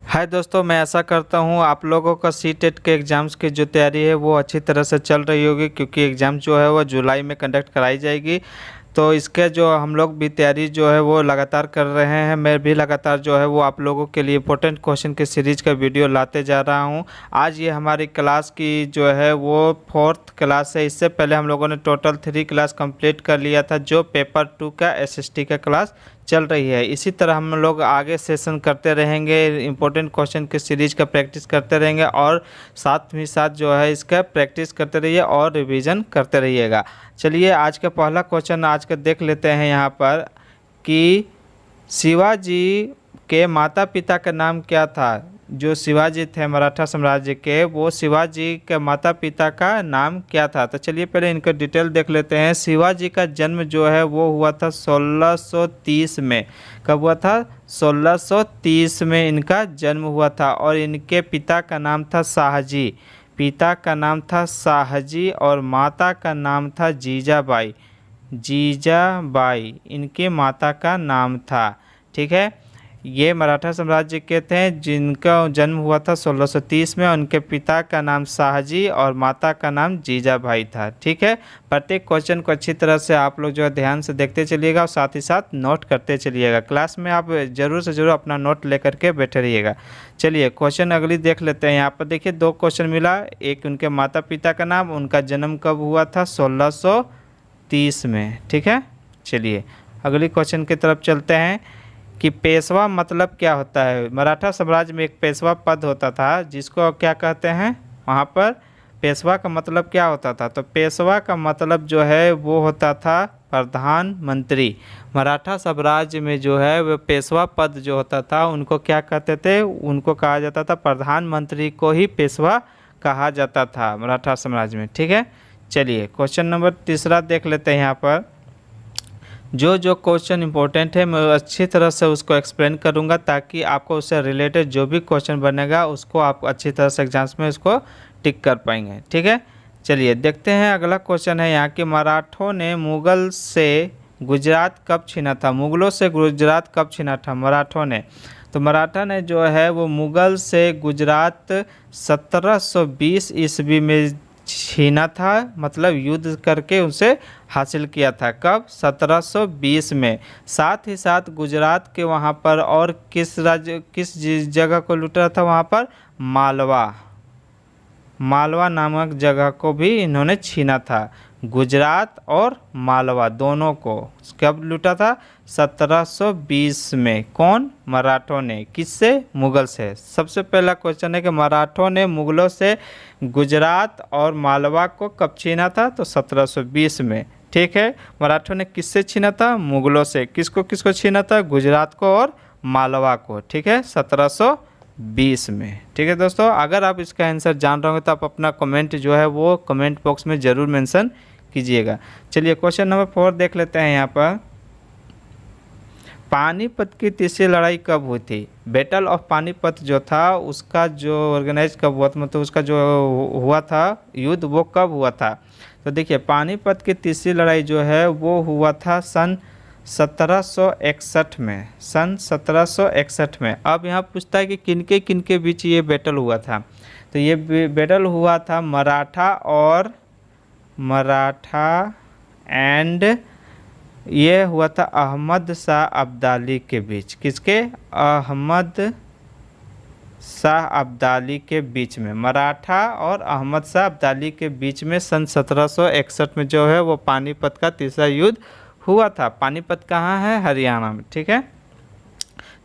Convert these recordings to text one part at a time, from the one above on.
हाय दोस्तों, मैं ऐसा करता हूँ आप लोगों का सी टेट के एग्ज़ाम्स की जो तैयारी है वो अच्छी तरह से चल रही होगी, क्योंकि एग्ज़ाम जो है वो जुलाई में कंडक्ट कराई जाएगी। तो इसके जो हम लोग भी तैयारी जो है वो लगातार कर रहे हैं। मैं भी लगातार जो है वो आप लोगों के लिए इंपॉर्टेंट क्वेश्चन के सीरीज का वीडियो लाते जा रहा हूँ। आज ये हमारी क्लास की जो है वो 4th क्लास है। इससे पहले हम लोगों ने टोटल 3 क्लास कंप्लीट कर लिया था, जो पेपर 2 का एसएसटी का क्लास चल रही है। इसी तरह हम लोग आगे सेशन करते रहेंगे, इंपॉर्टेंट क्वेश्चन के सीरीज का प्रैक्टिस करते रहेंगे और साथ ही साथ जो है इसका प्रैक्टिस करते रहिए और रिवीजन करते रहिएगा। चलिए आज का पहला क्वेश्चन आज का देख लेते हैं यहाँ पर कि शिवाजी के माता पिता का नाम क्या था। जो शिवाजी थे मराठा साम्राज्य के, वो शिवाजी के माता पिता का नाम क्या था। तो चलिए पहले इनका डिटेल देख लेते हैं। शिवाजी का जन्म जो है वो हुआ था 1630 में। कब हुआ था? 1630 में इनका जन्म हुआ था। और इनके पिता का नाम था शाहजी। पिता का नाम था शाहजी और माता का नाम था जीजाबाई। जीजाबाई इनके माता का नाम था। ठीक है, ये मराठा साम्राज्य के थे जिनका जन्म हुआ था 1630 में। उनके पिता का नाम शाहजी और माता का नाम जीजाबाई था। ठीक है, प्रत्येक क्वेश्चन को अच्छी तरह से आप लोग जो है ध्यान से देखते चलिएगा और साथ ही साथ नोट करते चलिएगा। क्लास में आप ज़रूर से ज़रूर अपना नोट लेकर के बैठे रहिएगा। चलिए क्वेश्चन अगली देख लेते हैं। यहाँ पर देखिए 2 क्वेश्चन मिला। एक उनके माता पिता का नाम, उनका जन्म कब हुआ था? 1630 में। ठीक है, चलिए अगली क्वेश्चन की तरफ चलते हैं कि पेशवा मतलब क्या होता है। मराठा साम्राज्य में एक पेशवा पद होता था जिसको क्या कहते हैं वहाँ पर? पेशवा का मतलब क्या होता था? तो पेशवा का मतलब जो है वो होता था प्रधानमंत्री। मराठा साम्राज्य में जो है वो पेशवा पद जो होता था उनको क्या कहते थे? उनको कहा जाता था प्रधानमंत्री को ही पेशवा कहा जाता था मराठा साम्राज्य में। ठीक है, चलिए क्वेश्चन नंबर 3 देख लेते हैं। यहाँ पर जो क्वेश्चन इंपॉर्टेंट है मैं अच्छी तरह से उसको एक्सप्लेन करूंगा, ताकि आपको उससे रिलेटेड जो भी क्वेश्चन बनेगा उसको आप अच्छी तरह से एग्जाम्स में इसको टिक कर पाएंगे। ठीक है, चलिए देखते हैं अगला क्वेश्चन है यहाँ कि मराठों ने मुगल से गुजरात कब छीना था। मुगलों से गुजरात कब छीना था मराठों ने? तो मराठा ने जो है वो मुगल से गुजरात 1720 ईस्वी में छीना था, मतलब युद्ध करके उसे हासिल किया था। कब? 1720 में। साथ ही साथ गुजरात के वहाँ पर और किस जगह को लूटा था वहाँ पर? मालवा नामक जगह को भी इन्होंने छीना था। गुजरात और मालवा दोनों को कब लूटा था? 1720 में। कौन? मराठों ने। किससे? मुगल से। सबसे पहला क्वेश्चन है कि मराठों ने मुगलों से गुजरात और मालवा को कब छीना था? तो 1720 में। ठीक है, मराठों ने किससे छीना था? मुगलों से। किसको किसको छीना था? गुजरात को और मालवा को। ठीक है, 1720 में। ठीक है दोस्तों, अगर आप इसका आंसर जान रहे होंगे तो आप अपना कमेंट जो है वो कमेंट बॉक्स में ज़रूर मेंशन कीजिएगा। चलिए क्वेश्चन नंबर 4 देख लेते हैं। यहाँ पर पानीपत की तीसरी लड़ाई कब हुई थी? बैटल ऑफ पानीपत जो था उसका जो ऑर्गेनाइज कब हुआ था, मतलब उसका जो हुआ था युद्ध वो कब हुआ था? तो देखिए पानीपत की तीसरी लड़ाई जो है वो हुआ था सन 1761 में। सन 1761 में। अब यहाँ पूछता है कि किनके बीच ये बैटल हुआ था। तो ये बैटल हुआ था मराठा एंड ये हुआ था अहमद शाह अब्दाली के बीच। किसके? अहमद शाह अब्दाली के बीच में। मराठा और अहमद शाह अब्दाली के बीच में सन 1761 में जो है वो पानीपत का तीसरा युद्ध हुआ था। पानीपत कहाँ है? हरियाणा में। ठीक है,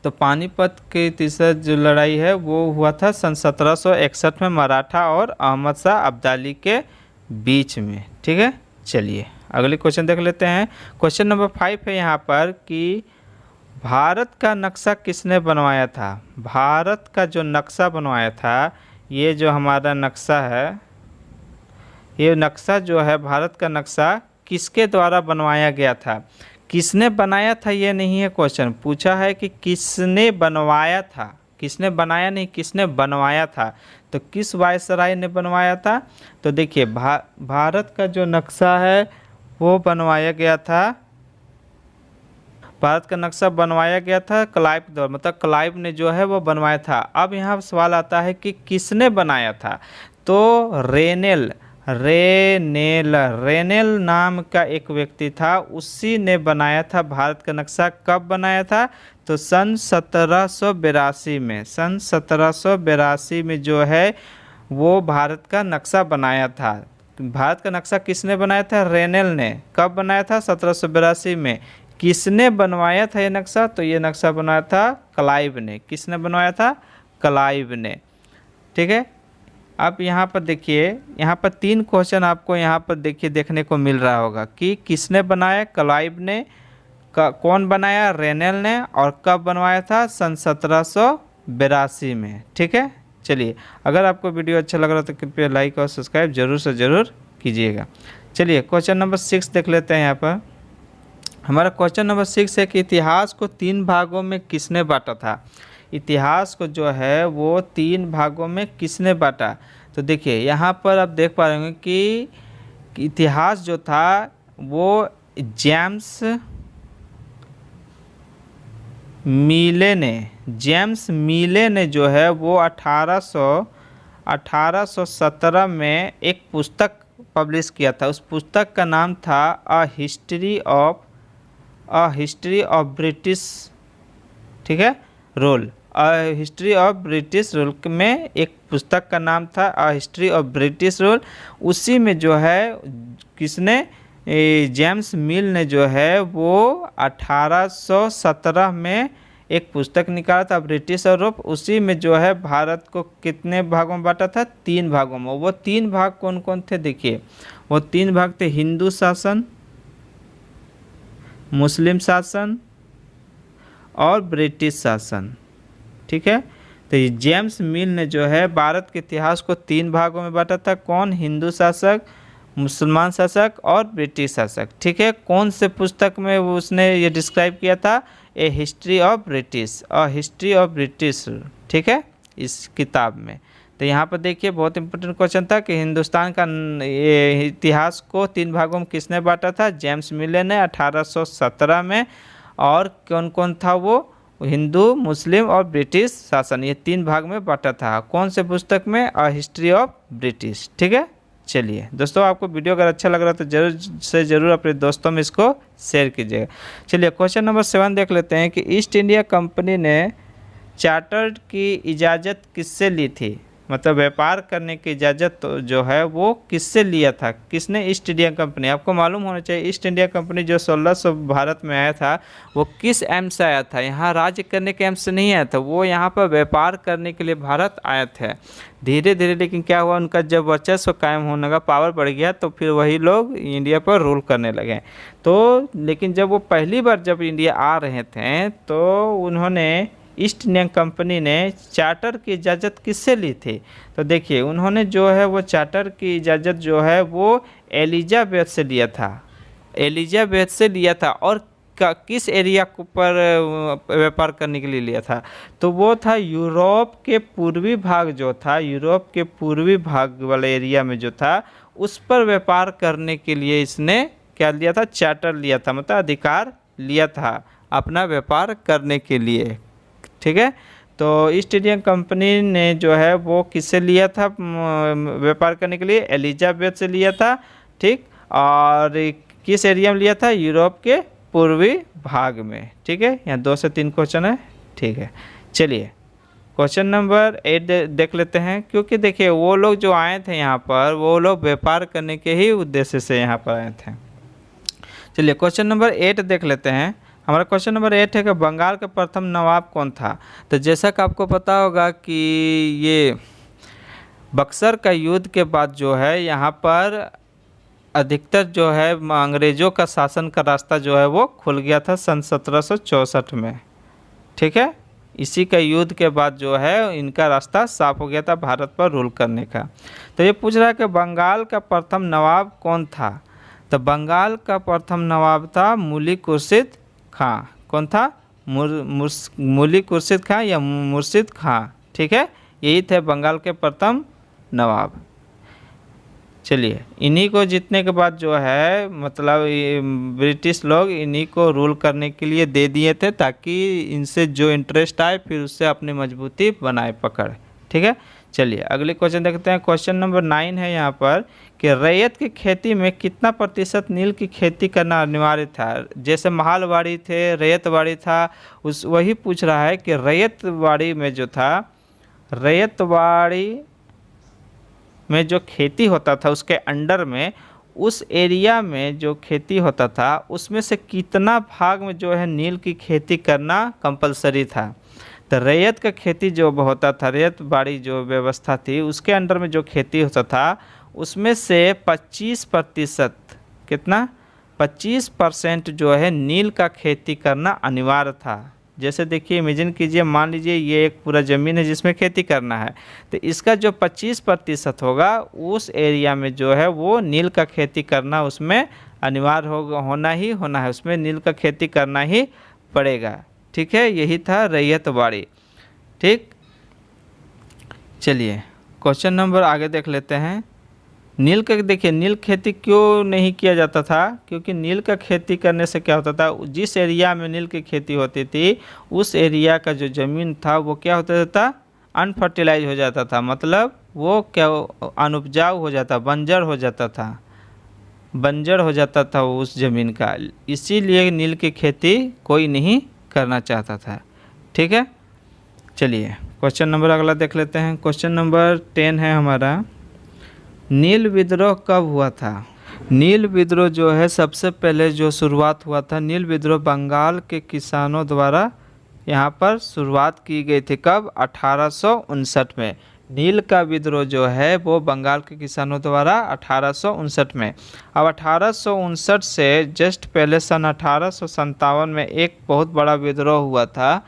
तो पानीपत की तीसरा जो लड़ाई है वो हुआ था सन 1761 में मराठा और अहमद शाह अब्दाली के बीच में। ठीक है, चलिए अगले क्वेश्चन देख लेते हैं। क्वेश्चन नंबर 5 है यहाँ पर कि भारत का नक्शा किसने बनवाया था? भारत का जो नक्शा बनवाया था, ये जो हमारा नक्शा है, ये नक्शा जो है भारत का नक्शा किसके द्वारा बनवाया गया था? किसने बनाया था ये नहीं है क्वेश्चन, पूछा है कि किसने बनवाया था। किसने बनाया नहीं, किसने बनवाया था। तो किस वायसराय ने बनवाया था? तो देखिए भारत का जो नक्शा है वो बनवाया गया था भारत का नक्शा बनवाया गया था क्लाइव के द्वारा, मतलब क्लाइव ने जो है वो बनवाया था। अब यहाँ सवाल आता है कि किसने बनाया था, तो रेनेल नाम का एक व्यक्ति था, उसी ने बनाया था भारत का नक्शा। कब बनाया था, तो सन 1782 में, सन 1782 में जो है वो भारत का नक्शा बनाया था। भारत का नक्शा किसने बनाया था, रेनेल ने। कब बनाया था, 1782 में। किसने बनवाया था ये नक्शा, तो ये नक्शा बनाया था क्लाइव ने। किसने बनवाया था, क्लाइव ने। ठीक है। अब यहाँ पर देखिए, यहाँ पर 3 क्वेश्चन आपको यहाँ पर देखिए देखने को मिल रहा होगा कि किसने बनाया, क्लाइव ने, कौन बनाया, रेनेल ने, और कब बनवाया था, सन 1782 में। ठीक है। चलिए, अगर आपको वीडियो अच्छा लग रहा है तो कृपया लाइक और सब्सक्राइब जरूर से ज़रूर कीजिएगा। चलिए क्वेश्चन नंबर 6 देख लेते हैं। यहाँ पर हमारा क्वेश्चन नंबर 6 है कि इतिहास को 3 भागों में किसने बांटा था। इतिहास को जो है वो 3 भागों में किसने बांटा। तो देखिए यहाँ पर आप देख पा रहे होंगे कि इतिहास जो था वो जेम्स मीले ने जो है वो 1817 में एक पुस्तक पब्लिश किया था। उस पुस्तक का नाम था अ हिस्ट्री ऑफ ब्रिटिश, ठीक है, rule. A history of British rule में एक पुस्तक का नाम था अ हिस्ट्री ऑफ ब्रिटिश रूल। उसी में जो है किसने, जेम्स मिल ने जो है वो 1817 में एक पुस्तक निकाला था ब्रिटिश और यूरोप। उसी में जो है भारत को कितने भागों में बांटा था, 3 भागों में। वो 3 भाग कौन कौन थे, देखिए वो 3 भाग थे, हिंदू शासन, मुस्लिम शासन और ब्रिटिश शासन। ठीक है। तो ये जेम्स मिल ने जो है भारत के इतिहास को 3 भागों में बांटा था। कौन, हिंदू शासक, मुसलमान शासक और ब्रिटिश शासक। ठीक है। कौन से पुस्तक में वो उसने ये डिस्क्राइब किया था, a history of British, a history of British. ठीक है, इस किताब में। तो यहाँ पर देखिए बहुत इंपॉर्टेंट क्वेश्चन था कि हिंदुस्तान का ये इतिहास को 3 भागों में किसने बांटा था, जेम्स मिले ने 1817 में। और कौन कौन था वो, हिंदू, मुस्लिम और ब्रिटिश शासन, ये 3 भाग में बांटा था। कौन से पुस्तक में, अ हिस्ट्री ऑफ ब्रिटिश। ठीक है। चलिए दोस्तों, आपको वीडियो अगर अच्छा लग रहा है तो जरूर से ज़रूर अपने दोस्तों में इसको शेयर कीजिएगा। चलिए क्वेश्चन नंबर 7 देख लेते हैं कि ईस्ट इंडिया कंपनी ने चार्टर की इजाज़त किससे ली थी। मतलब व्यापार करने की इजाज़त तो जो है वो किससे लिया था, किसने, ईस्ट इंडिया कंपनी। आपको मालूम होना चाहिए ईस्ट इंडिया कंपनी जो 1600 भारत में आया था वो किस एम से आया था, यहाँ राज्य करने के एम से नहीं आया था। वो यहाँ पर व्यापार करने के लिए भारत आए थे। धीरे धीरे लेकिन क्या हुआ, उनका जब वर्चस्व कायम होने का, पावर बढ़ गया, तो फिर वही लोग इंडिया पर रूल करने लगे। तो लेकिन जब वो पहली बार जब इंडिया आ रहे थे तो उन्होंने, ईस्ट इंडिया कंपनी ने चार्टर की इजाज़त किससे ली थी। तो देखिए उन्होंने जो है वो चार्टर की इजाज़त जो है वो एलिजाबेथ से लिया था, एलिजाबेथ से लिया था। और किस एरिया पर व्यापार करने के लिए लिया था, तो वो था यूरोप के पूर्वी भाग जो था, यूरोप के पूर्वी भाग वाले एरिया में जो था उस पर व्यापार करने के लिए इसने क्या लिया था, चार्टर लिया था, मतलब अधिकार लिया था अपना व्यापार करने के लिए। ठीक है। तो ईस्ट इंडिया कंपनी ने जो है वो किससे लिया था व्यापार करने के लिए, एलिजाबेथ से लिया था। ठीक, और किस एरिया में लिया था, यूरोप के पूर्वी भाग में। ठीक है, यहाँ 2 से 3 क्वेश्चन है। ठीक है। चलिए क्वेश्चन नंबर 8 देख लेते हैं। क्योंकि देखिए वो लोग जो आए थे यहाँ पर, वो लोग व्यापार करने के ही उद्देश्य से यहाँ पर आए थे। चलिए क्वेश्चन नंबर 8 देख लेते हैं। हमारा क्वेश्चन नंबर 8 है कि बंगाल का प्रथम नवाब कौन था। तो जैसा कि आपको पता होगा कि ये बक्सर का युद्ध के बाद जो है यहाँ पर अधिकतर जो है अंग्रेज़ों का शासन का रास्ता जो है वो खुल गया था सन 1764 में। ठीक है। इसी का युद्ध के बाद जो है इनका रास्ता साफ हो गया था भारत पर रूल करने का। तो ये पूछ रहा है कि बंगाल का प्रथम नवाब कौन था। तो बंगाल का प्रथम नवाब था मुलिक खुर्शीद खां। कौन था, मुलिक खुर्शीद खां या मुर्शिद खां। ठीक है, यही थे बंगाल के प्रथम नवाब। चलिए, इन्हीं को जीतने के बाद जो है मतलब ये ब्रिटिश लोग इन्हीं को रूल करने के लिए दे दिए थे, ताकि इनसे जो इंटरेस्ट आए फिर उससे अपनी मजबूती बनाए पकड़। ठीक है, चलिए अगले क्वेश्चन देखते हैं। क्वेश्चन नंबर 9 है यहाँ पर कि रैयत की खेती में कितना प्रतिशत नील की खेती करना अनिवार्य था। जैसे महालवाड़ी थे, रैयतवाड़ी था, उस वही पूछ रहा है कि रैयतवाड़ी में जो था, रैयतवाड़ी में जो खेती होता था उसके अंडर में, उस एरिया में जो खेती होता था उसमें से कितना भाग में जो है नील की खेती करना कंपलसरी था। तो रैयत का खेती जो होता था, रैयत बाड़ी जो व्यवस्था थी उसके अंडर में जो खेती होता था उसमें से 25%, कितना 25% जो है नील का खेती करना अनिवार्य था। जैसे देखिए, इमेजिन कीजिए, मान लीजिए ये एक पूरा ज़मीन है जिसमें खेती करना है, तो इसका जो 25% होगा उस एरिया में जो है वो नील का खेती करना उसमें अनिवार्य होना ही होना है, उसमें नील का खेती करना ही पड़ेगा। ठीक है, यही था रैयतवाड़ी। ठीक, चलिए क्वेश्चन नंबर आगे देख लेते हैं। नील का देखिए, नील खेती क्यों नहीं किया जाता था, क्योंकि नील का खेती करने से क्या होता था, जिस एरिया में नील की खेती होती थी उस एरिया का जो ज़मीन था वो क्या होता था, अनफर्टिलाइज हो जाता था, मतलब वो क्या अनउपजाऊ हो जाता, बंजर हो जाता था, बंजर हो जाता था उस ज़मीन का। इसीलिए नील की खेती कोई नहीं करना चाहता था। ठीक है, चलिए क्वेश्चन नंबर अगला देख लेते हैं। क्वेश्चन नंबर 10 है हमारा, नील विद्रोह कब हुआ था। नील विद्रोह जो है सबसे पहले जो शुरुआत हुआ था, नील विद्रोह बंगाल के किसानों द्वारा यहाँ पर शुरुआत की गई थी। कब, 1859 में। नील का विद्रोह जो है वो बंगाल के किसानों द्वारा 1859 में। अब 1859 से जस्ट पहले सन 1857 में एक बहुत बड़ा विद्रोह हुआ था,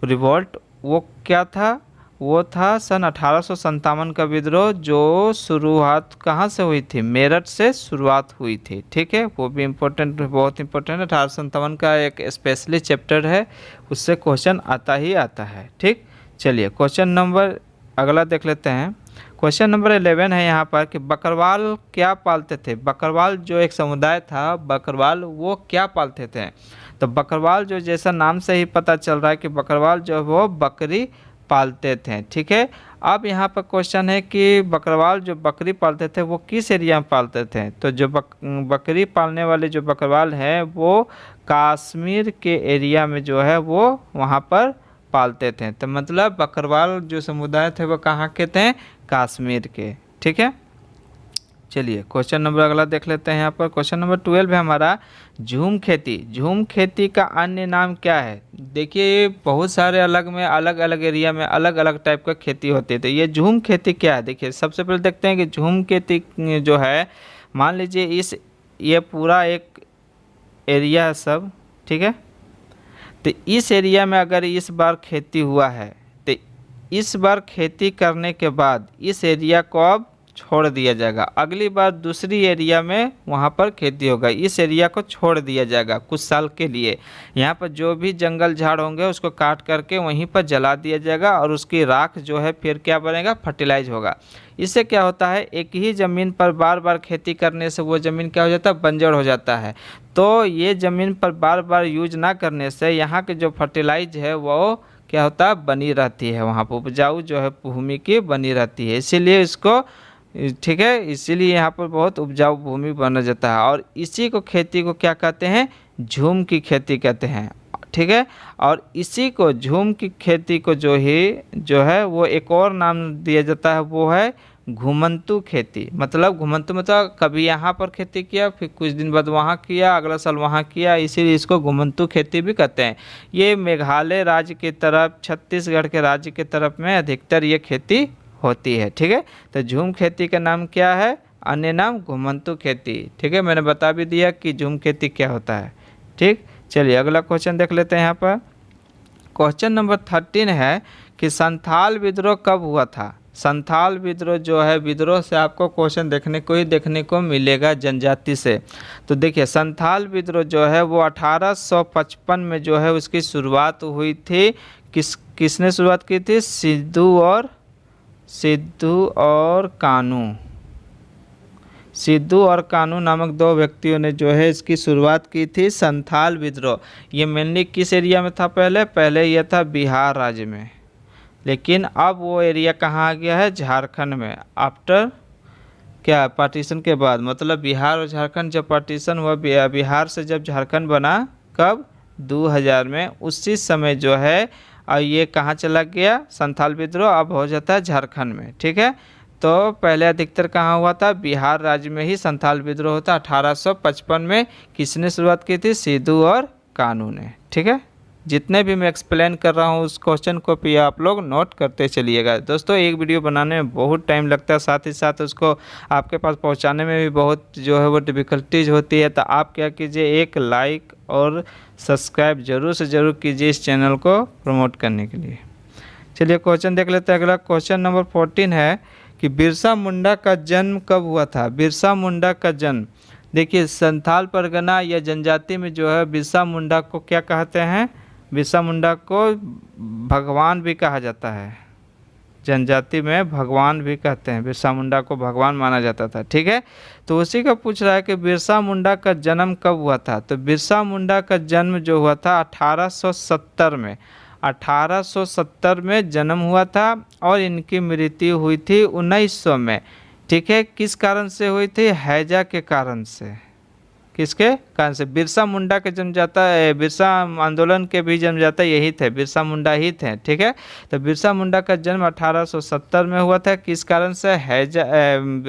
रिवोल्ट। वो क्या था, वो था सन 1857 का विद्रोह, जो शुरुआत कहाँ से हुई थी, मेरठ से शुरुआत हुई थी। ठीक है, वो भी इम्पोर्टेंट, बहुत इम्पोर्टेंट है। 1857 का एक स्पेशली चैप्टर है, उससे क्वेश्चन आता ही आता है। ठीक, चलिए क्वेश्चन नंबर अगला देख लेते हैं। क्वेश्चन नंबर 11 है यहाँ पर कि बकरवाल क्या पालते थे। बकरवाल जो एक समुदाय था, बकरवाल वो क्या पालते थे। तो बकरवाल जो, जैसा नाम से ही पता चल रहा है कि बकरवाल जो वो बकरी पालते थे। ठीक है, अब यहाँ पर क्वेश्चन है कि बकरवाल जो बकरी पालते थे वो किस एरिया में पालते थे। तो जो बकरी पालने वाले जो बकरवाल हैं वो कश्मीर के एरिया में जो है वो वहाँ पर पालते थे। तो मतलब बकरवाल जो समुदाय थे वो कहाँ के थे, कश्मीर के। ठीक है, चलिए क्वेश्चन नंबर अगला देख लेते हैं। यहाँ पर क्वेश्चन नंबर 12 है हमारा, झूम खेती। झूम खेती का अन्य नाम क्या है। देखिए, बहुत सारे अलग में अलग अलग एरिया में अलग अलग टाइप का खेती होती है। तो ये झूम खेती क्या है, देखिए सबसे पहले देखते हैं कि झूम खेती जो है, मान लीजिए ये पूरा एक एरिया है सब। ठीक है, तो इस एरिया में अगर इस बार खेती हुआ है तो इस बार खेती करने के बाद इस एरिया को अब छोड़ दिया जाएगा, अगली बार दूसरी एरिया में वहाँ पर खेती होगा, इस एरिया को छोड़ दिया जाएगा कुछ साल के लिए। यहाँ पर जो भी जंगल झाड़ होंगे उसको काट करके वहीं पर जला दिया जाएगा और उसकी राख जो है फिर क्या बनेगा, फर्टिलाइज होगा। इससे क्या होता है, एक ही ज़मीन पर बार बार खेती करने से वो ज़मीन क्या हो जाता है, बंजर हो जाता है। तो ये ज़मीन पर बार बार यूज ना करने से यहाँ के जो फर्टिलाइज है वो क्या होता है, बनी रहती है, वहाँ पर उपजाऊ जो है भूमि की बनी रहती है। इसीलिए इसको, ठीक है, इसीलिए यहाँ पर बहुत उपजाऊ भूमि बना जाता है। और इसी को खेती को क्या कहते हैं, झूम की खेती कहते हैं। ठीक है, और इसी को झूम की खेती को जो है वो एक और नाम दिया जाता है, वो है घुमंतू खेती। मतलब घुमंतू मतलब कभी यहाँ पर खेती किया, फिर कुछ दिन बाद वहाँ किया, अगला साल वहाँ किया, इसीलिए इसको घुमंतू खेती भी कहते हैं। ये मेघालय राज्य की तरफ, छत्तीसगढ़ के राज्य की तरफ में अधिकतर ये खेती होती है। ठीक है, तो झूम खेती का नाम क्या है, अन्य नाम घुमंतू खेती। ठीक है, मैंने बता भी दिया कि झूम खेती क्या होता है। ठीक, चलिए अगला क्वेश्चन देख लेते हैं। यहाँ पर क्वेश्चन नंबर 13 है कि संथाल विद्रोह कब हुआ था। संथाल विद्रोह जो है, विद्रोह से आपको क्वेश्चन देखने को मिलेगा जनजाति से। तो देखिए, संथाल विद्रोह जो है वो 1855 में जो है उसकी शुरुआत हुई थी। किसने शुरुआत की थी, सिद्धू और कानू। सिद्धू और कान्हू नामक दो व्यक्तियों ने जो है इसकी शुरुआत की थी संथाल विद्रोह। ये मेनली किस एरिया में था? पहले ये था बिहार राज्य में, लेकिन अब वो एरिया कहाँ आ गया है? झारखंड में। आफ्टर क्या? पार्टीशन के बाद, मतलब बिहार और झारखंड जब पार्टीशन हुआ, बिहार से जब झारखंड बना, कब? 2000 में। उसी समय जो है और ये कहाँ चला गया? संथाल विद्रोह अब हो जाता है झारखंड में। ठीक है, तो पहले अधिकतर कहाँ हुआ था? बिहार राज्य में ही संथाल विद्रोह होता। 1855 में किसने शुरुआत की थी? सिद्धू और कान्हू ने। ठीक है, जितने भी मैं एक्सप्लेन कर रहा हूँ उस क्वेश्चन को भी आप लोग नोट करते चलिएगा। दोस्तों एक वीडियो बनाने में बहुत टाइम लगता है, साथ ही साथ उसको आपके पास पहुँचाने में भी बहुत जो है वो डिफ़िकल्टीज होती है। तो आप क्या कीजिए, एक लाइक और सब्सक्राइब ज़रूर से ज़रूर कीजिए इस चैनल को प्रमोट करने के लिए। चलिए क्वेश्चन देख लेते हैं। अगला क्वेश्चन नंबर 14 है कि बिरसा मुंडा का जन्म कब हुआ था? बिरसा मुंडा का जन्म, देखिए संथाल परगना या जनजाति में जो है बिरसा मुंडा को क्या कहते हैं? बिरसा मुंडा को भगवान भी कहा जाता है, जनजाति में भगवान भी कहते हैं। बिरसा मुंडा को भगवान माना जाता था। ठीक है, तो उसी का पूछ रहा है कि बिरसा मुंडा का जन्म कब हुआ था? तो बिरसा मुंडा का जन्म जो हुआ था 1870 में। 1870 में जन्म हुआ था और इनकी मृत्यु हुई थी 1900 में। ठीक है, किस कारण से हुई थी? हैजा के कारण से। किसके कारण से? बिरसा मुंडा के जन्मदाता, बिरसा आंदोलन के भी जन्मदाता यही थे, बिरसा मुंडा ही थे। ठीक है, तो बिरसा मुंडा का जन्म 1870 में हुआ था। किस कारण से? हैजा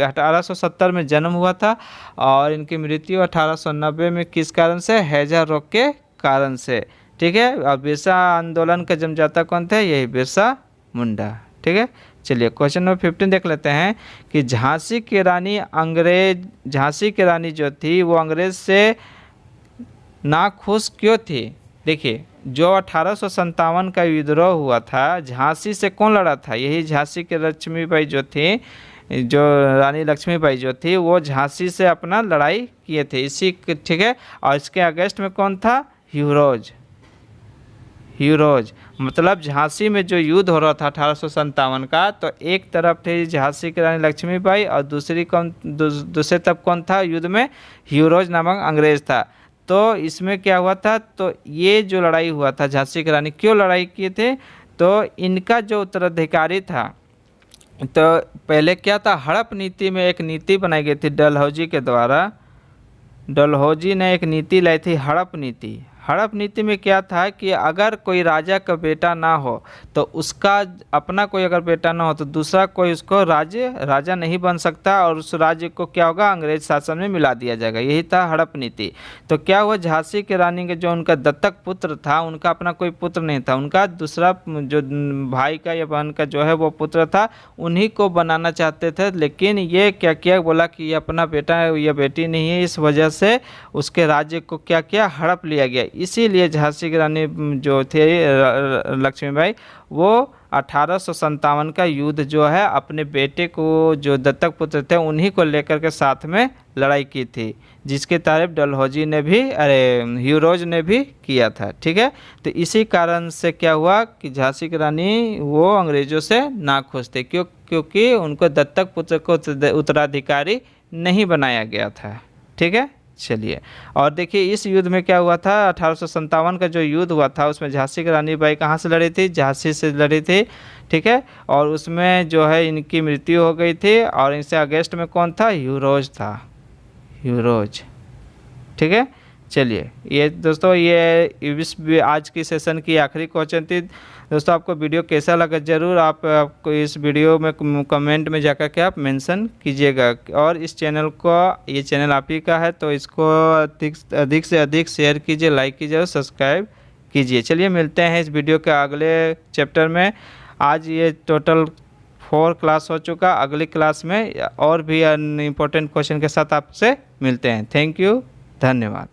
1870 में जन्म हुआ था और इनकी मृत्यु 1890 में किस कारण से? हैजा रोग के कारण से। ठीक है, और बिरसा आंदोलन का जन्मदाता कौन थे? यही बिरसा मुंडा। ठीक है, चलिए क्वेश्चन नंबर 15 देख लेते हैं कि झांसी की रानी जो थी वो अंग्रेज से नाखुश क्यों थी? देखिए जो 1857 का विद्रोह हुआ था, झांसी से कौन लड़ा था? यही झांसी की लक्ष्मीबाई जो थी, जो रानी लक्ष्मीबाई जो थी वो झांसी से अपना लड़ाई किए थे इसी। ठीक है, और इसके अगेंस्ट में कौन था? ह्यूरोज। मतलब झांसी में जो युद्ध हो रहा था 1857 का, तो एक तरफ थी झांसी की रानी लक्ष्मीबाई और दूसरे तरफ कौन था युद्ध में? ह्यूरोज नामक अंग्रेज था। तो इसमें क्या हुआ था? तो ये जो लड़ाई हुआ था झांसी की रानी क्यों लड़ाई किए थे? तो इनका जो उत्तराधिकारी था, तो पहले क्या था? हड़प नीति में एक नीति बनाई गई थी डलहौजी के द्वारा। डलहौजी ने एक नीति लाई थी हड़प नीति। हड़प नीति में क्या था कि अगर कोई राजा का बेटा ना हो तो उसका अपना कोई अगर बेटा ना हो तो दूसरा कोई उसको राजा नहीं बन सकता और उस राज्य को क्या होगा? अंग्रेज शासन में मिला दिया जाएगा। यही था हड़प नीति। तो क्या हुआ? झांसी की रानी के जो उनका दत्तक पुत्र था, उनका अपना कोई पुत्र नहीं था, उनका दूसरा जो भाई का या बहन का जो है वो पुत्र था, उन्हीं को बनाना चाहते थे। लेकिन ये क्या किया? बोला कि ये अपना बेटा या बेटी नहीं है, इस वजह से उसके राज्य को क्या किया? हड़प लिया गया। इसीलिए झांसी की रानी जो थे लक्ष्मीबाई, वो 1857 का युद्ध जो है अपने बेटे को, जो दत्तक पुत्र थे, उन्हीं को लेकर के साथ में लड़ाई की थी, जिसकी तारीफ डलहौजी ने भी, ह्यूरोज ने भी किया था। ठीक है, तो इसी कारण से क्या हुआ कि झांसी की रानी वो अंग्रेजों से नाखुश थे, क्योंकि उनको दत्तक पुत्र को उत्तराधिकारी नहीं बनाया गया था। ठीक है, चलिए और देखिए इस युद्ध में क्या हुआ था? 1857 का जो युद्ध हुआ था उसमें झांसी की रानी बाई कहाँ से लड़ी थी? झांसी से लड़ी थी। ठीक है, और उसमें जो है इनकी मृत्यु हो गई थी और इनसे अगेंस्ट में कौन था? ह्यूरोज था, ह्यूरोज। ठीक है, चलिए ये दोस्तों ये आज की सेशन की आखिरी क्वेश्चन थी। दोस्तों आपको वीडियो कैसा लगा ज़रूर आपको इस वीडियो में कमेंट में जाकर के आप मेंशन कीजिएगा। और इस चैनल को, ये चैनल आप ही का है तो इसको अधिक से अधिक शेयर कीजिए, लाइक कीजिए और सब्सक्राइब कीजिए। चलिए मिलते हैं इस वीडियो के अगले चैप्टर में। आज ये टोटल 4 क्लास हो चुका, अगली क्लास में और भी इम्पोर्टेंट क्वेश्चन के साथ आपसे मिलते हैं। थैंक यू, धन्यवाद।